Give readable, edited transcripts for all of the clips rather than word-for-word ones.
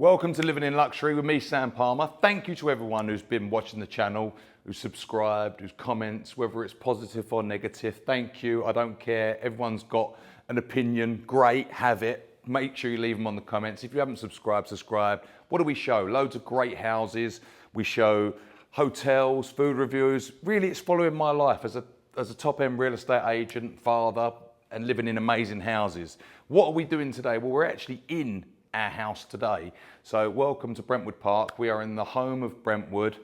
Welcome to Living in Luxury with me, Sam Palmer. Thank you to everyone who's been watching the channel, who's subscribed, who's comments, whether it's positive or negative. Thank you, I don't care. Everyone's got an opinion, great, have it. Make sure you leave them on the comments. If you haven't subscribed, subscribe. What do we show? Loads of great houses. We show hotels, food reviews. Really, it's following my life as a top-end real estate agent, father, and living in amazing houses. What are we doing today? Well, we're actually in our house today. So welcome to Brentwood Park. We are in the home of Brentwood.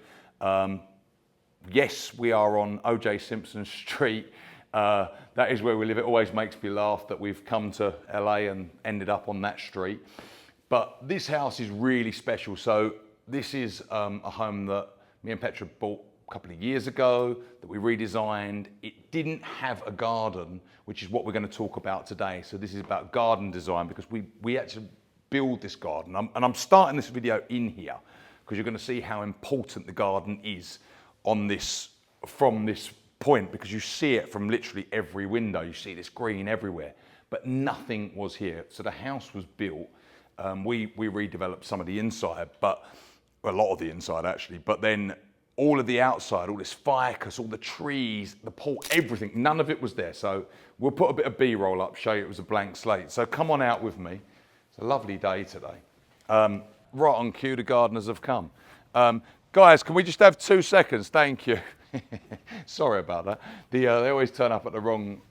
Yes, we are on O.J. Simpson Street. That is where we live. It always makes me laugh that we've come to LA and ended up on that street. But this house is really special. So this is a home that me and Petra bought a couple of years ago, that we redesigned. It didn't have a garden, which is what we're going to talk about today. So this is about garden design, because we actually build this garden. And I'm starting this video in here because you're going to see how important the garden is on this, from this point, because you see it from literally every window. You see this green everywhere, but nothing was here. So the house was built. We redeveloped some of the inside, but a lot of the inside actually, but then all of the outside, all this ficus, all the trees, the pool, everything, none of it was there. So we'll put a bit of B-roll up, show you it was a blank slate. So come on out with me. It's a lovely day today. Right on cue, the gardeners have come. Guys, can we just have 2 seconds? Thank you. Sorry about that. They always turn up at the wrong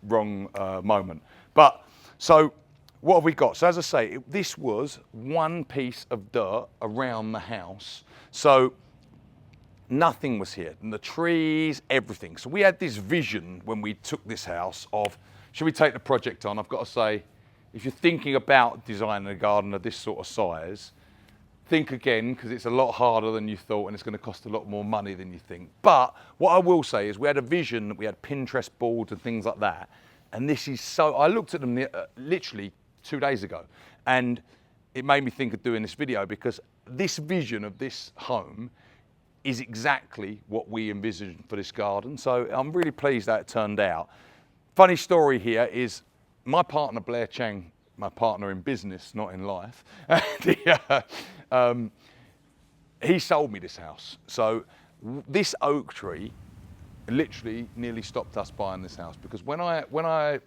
moment. But, so what have we got? So as I say, this was one piece of dirt around the house. So nothing was here. And the trees, everything. So we had this vision when we took this house of, should we take the project on? I've got to say, if you're thinking about designing a garden of this sort of size, think again, because it's a lot harder than you thought and it's going to cost a lot more money than you think. But what I will say is we had a vision, we had Pinterest boards and things like that. And this is so, I looked at them literally 2 days ago, and it made me think of doing this video, because this vision of this home is exactly what we envisioned for this garden. So I'm really pleased that it turned out. Funny story here is, my partner, Blair Chang, my partner in business, not in life, he sold me this house. So this oak tree literally nearly stopped us buying this house, because when I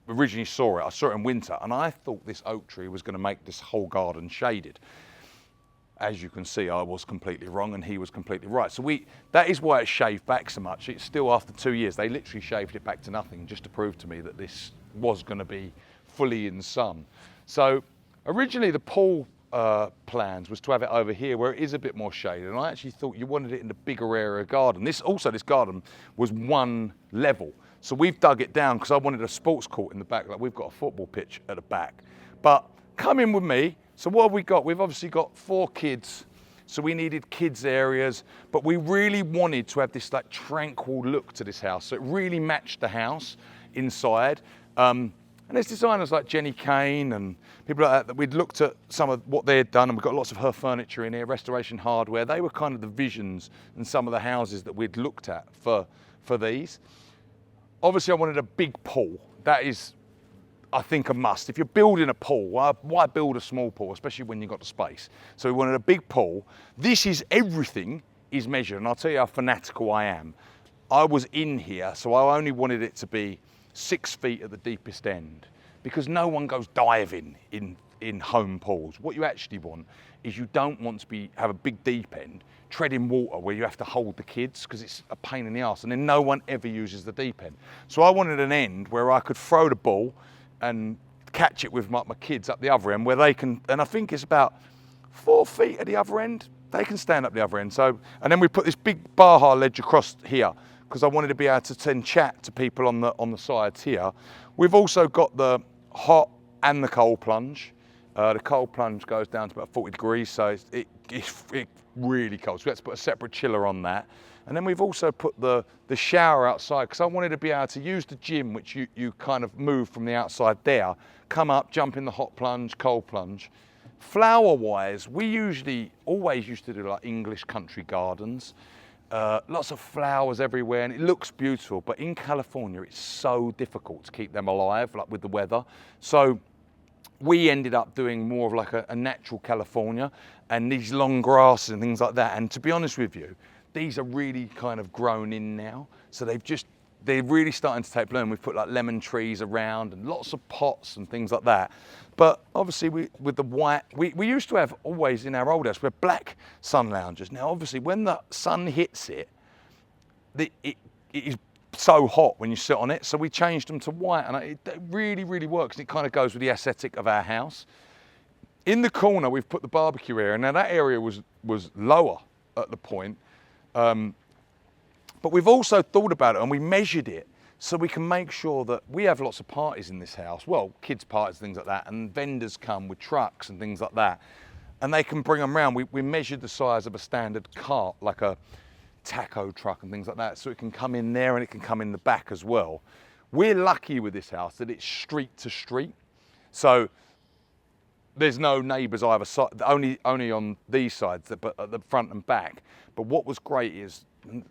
originally saw it, I saw it in winter, and I thought this oak tree was going to make this whole garden shaded. As you can see, I was completely wrong and he was completely right. So that is why it's shaved back so much. It's still, after 2 years, they literally shaved it back to nothing just to prove to me that this was going to be fully in sun. So originally the pool plans was to have it over here where it is a bit more shaded, and I actually thought you wanted it in the bigger area garden. This garden was one level. So we've dug it down because I wanted a sports court in the back, like we've got a football pitch at the back. But come in with me. So what have we got? We've obviously got 4 kids. So we needed kids areas, but we really wanted to have this like tranquil look to this house. So it really matched the house inside. And there's designers like Jenny Kane and people like that we'd looked at some of what they had done, and we've got lots of her furniture in here, Restoration Hardware. They were kind of the visions and some of the houses that we'd looked at for these. Obviously I wanted a big pool. That is, I think, a must. If you're building a pool, why build a small pool, especially when you've got the space? So we wanted a big pool. This is, everything is measured, and I'll tell you how fanatical I am. I was in here, so I only wanted it to be 6 feet at the deepest end, because no one goes diving in home pools. What you actually want is, you don't want to have a big deep end, treading water where you have to hold the kids, because it's a pain in the arse, and then no one ever uses the deep end. So I wanted an end where I could throw the ball and catch it with my kids up the other end, where they can, and I think it's about 4 feet at the other end, they can stand up the other end. So, and then we put this big Baja ledge across here, because I wanted to be able to then chat to people on the sides here. We've also got the hot and the cold plunge. The cold plunge goes down to about 40 degrees, so it's really cold. So we had to put a separate chiller on that. And then we've also put the shower outside, because I wanted to be able to use the gym, which you kind of move from the outside there, come up, jump in the hot plunge, cold plunge. Flower-wise, we always used to do like English country gardens. Lots of flowers everywhere, and it looks beautiful, but in California it's so difficult to keep them alive, like with the weather. So we ended up doing more of like a natural California and these long grasses and things like that. And to be honest with you, these are really kind of grown in now. So they're really starting to take bloom. We've put like lemon trees around and lots of pots and things like that. But obviously with the white, we used to have always in our old house, we had black sun loungers. Now obviously when the sun hits it, it is so hot when you sit on it. So we changed them to white and it really, really works. It kind of goes with the aesthetic of our house. In the corner, we've put the barbecue area. Now that area was lower at the point. But we've also thought about it and we measured it so we can make sure that we have lots of parties in this house. Well, kids' parties, things like that, and vendors come with trucks and things like that. And they can bring them around. We measured the size of a standard cart, like a taco truck and things like that, so it can come in there and it can come in the back as well. We're lucky with this house that it's street to street. So there's no neighbours either side, only on these sides, but at the front and back. But what was great is,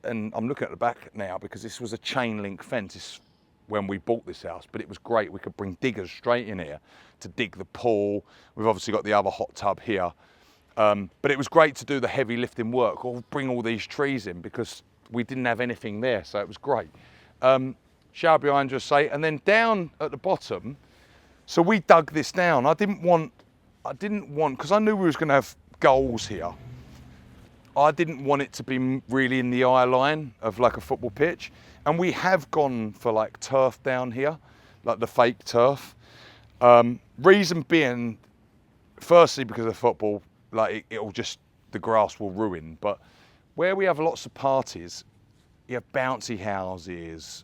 and I'm looking at the back now because this was a chain link fence when we bought this house, but it was great. We could bring diggers straight in here to dig the pool. We've obviously got the other hot tub here. But it was great to do the heavy lifting work or bring all these trees in because we didn't have anything there, so it was great. Shower behind you, say, and then down at the bottom, so we dug this down. I didn't want, because I knew we was gonna have goals here. I didn't want it to be really in the eye line of like a football pitch. And we have gone for like turf down here, like the fake turf. Reason being, firstly, because of football, like it'll just, the grass will ruin. But where we have lots of parties, you have bouncy houses,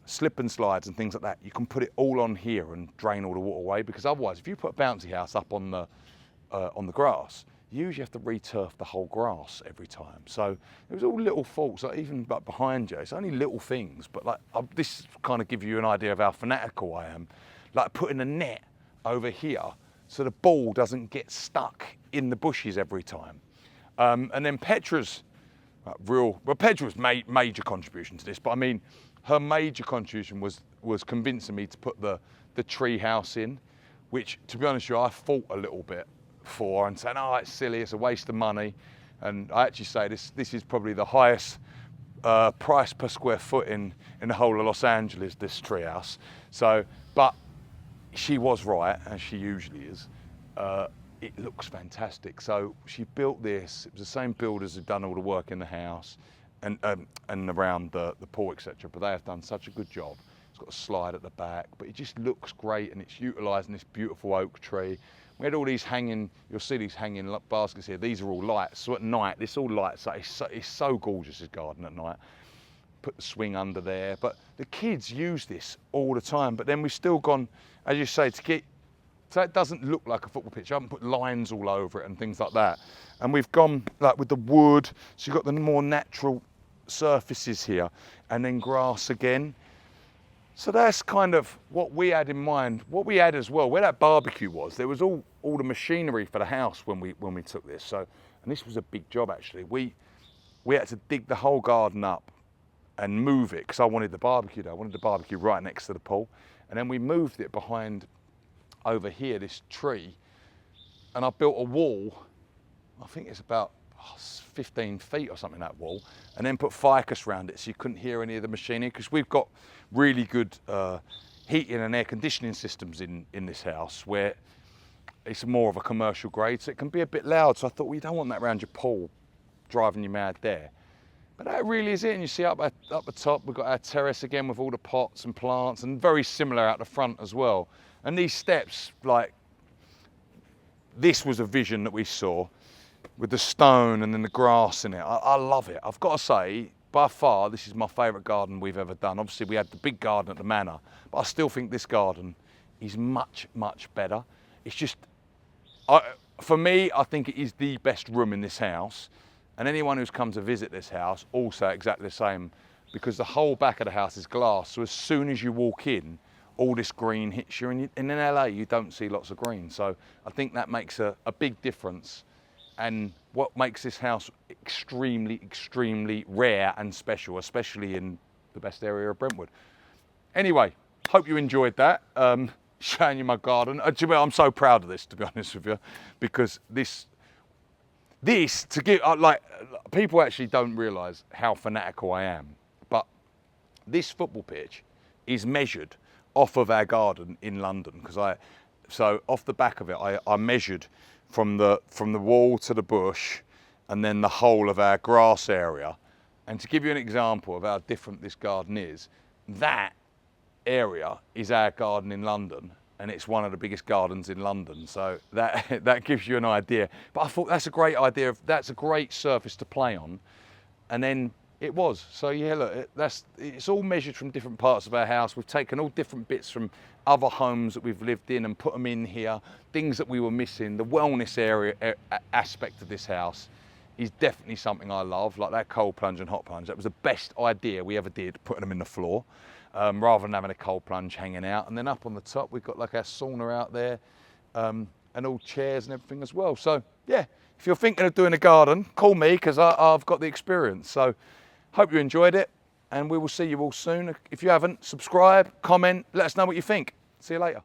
slip and slides and things like that. You can put it all on here and drain all the water away, because otherwise, if you put a bouncy house up on the grass, you usually have to re-turf the whole grass every time. So it was all little faults, like even like behind you, it's only little things, but like this kind of gives you an idea of how fanatical I am. Like putting a net over here so the ball doesn't get stuck in the bushes every time. And then Petra's Petra's major contribution to this, but I mean, her major contribution was convincing me to put the tree house in, which, to be honest with you, I fought a little bit for and saying, oh, it's silly, it's a waste of money. And I actually say this is probably the highest price per square foot in the whole of Los Angeles, this tree house. So, but she was right, as she usually is. It looks fantastic. So she built this. It was the same builders who've done all the work in the house and around the pool, etc. But they have done such a good job. It's got a slide at the back, but it just looks great, and it's utilising this beautiful oak tree. We had all these hanging, you'll see these hanging baskets here. These are all lights. So at night, this all lights up. It's so gorgeous, this garden at night. Put the swing under there. But the kids use this all the time. But then we've still gone, as you say, so it doesn't look like a football pitch. I haven't put lines all over it and things like that. And we've gone like with the wood. So you've got the more natural surfaces here, and then grass again. So that's kind of what we had in mind. What we had as well, where that barbecue was, there was all the machinery for the house when we took this. So, and this was a big job actually. We had to dig the whole garden up and move it, because I wanted the barbecue there. I wanted the barbecue right next to the pool. And then we moved it behind over here, this tree. And I built a wall, I think it's about 15 feet or something, that wall, and then put ficus around it so you couldn't hear any of the machinery, because we've got really good heating and air conditioning systems in this house, where it's more of a commercial grade, so it can be a bit loud. So I thought, well, you don't want that around your pool, driving you mad there. But that really is it. And you see up the top, we've got our terrace again with all the pots and plants, and very similar out the front as well. And these steps, like, this was a vision that we saw with the stone and then the grass in it. I love it. I've got to say, by far, this is my favourite garden we've ever done. Obviously, we had the big garden at the manor, but I still think this garden is much, much better. It's just, for me, I think it is the best room in this house. And anyone who's come to visit this house also exactly the same, because the whole back of the house is glass. So as soon as you walk in, all this green hits you. And in LA, you don't see lots of green. So I think that makes a big difference. And what makes this house extremely, extremely rare and special, especially in the best area of Brentwood. Anyway, hope you enjoyed that. showing you my garden. I'm so proud of this, to be honest with you, because this to give, like, people actually don't realise how fanatical I am, but this football pitch is measured off of our garden in London, so off the back of it, I measured from the wall to the bush, and then the whole of our grass area. And to give you an example of how different this garden is, that area is our garden in London, and it's one of the biggest gardens in London. So that gives you an idea. But I thought that's a great idea. That's a great surface to play on. And then it was. So yeah, look, it's all measured from different parts of our house. We've taken all different bits from other homes that we've lived in and put them in here. Things that we were missing. The wellness area aspect of this house is definitely something I love, like that cold plunge and hot plunge. That was the best idea we ever did, putting them in the floor, rather than having a cold plunge hanging out. And then up on the top, we've got like our sauna out there, and all chairs and everything as well. So yeah, if you're thinking of doing a garden, call me, because I've got the experience. So hope you enjoyed it, and we will see you all soon. If you haven't, subscribe, comment, let us know what you think. See you later.